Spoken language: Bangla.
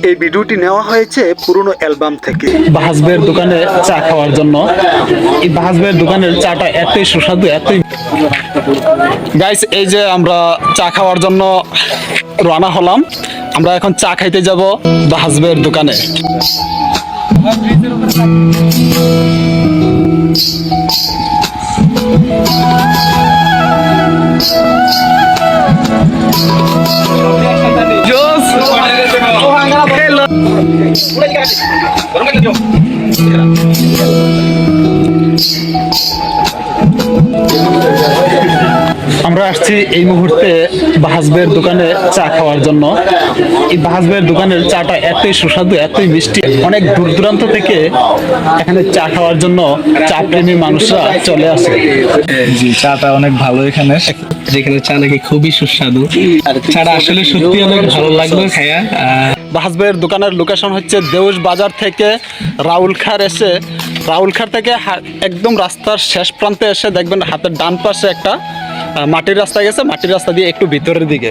এই ভিডিওটি নেওয়া হয়েছে পুরনো অ্যালবাম থেকে। বাহাজবের দোকানে চা খাওয়ার জন্য। এই বাহাজবের দোকানের চাটা এতই সুস্বাদু, এতই। গাইস, এই যে আমরা চা খাওয়ার জন্য রওনা হলাম। আমরা এখন চা খাইতে যাব বাহাজবের দোকানে। আমরা আসছি এই মুহূর্তে বাহাজবের দোকানে চা খাওয়ার জন্য। এই বাহাজবের দোকানের চাটা এতই সুস্বাদু, এতই মিষ্টি, অনেক দূর দূরান্ত থেকে এখানে চা খাওয়ার জন্য চা প্রেমী মানুষরা চলে আসে। জি, চাটা অনেক ভালো এখানে, যেখানে চা নাকি খুবই সুস্বাদু। আর চাটা আসলে সত্যি অনেক ভালো লাগলো খায়া। বাহাজবের দোকানের লোকেশন হচ্ছে দেউশ বাজার থেকে রাউলখার এসে, রাউলখার থেকে একদম রাস্তার শেষ প্রান্তে এসে দেখবেন হাতের ডান পাশে একটা মাটির রাস্তা গেছে, মাটির রাস্তা দিয়ে একটু ভিতরের দিকে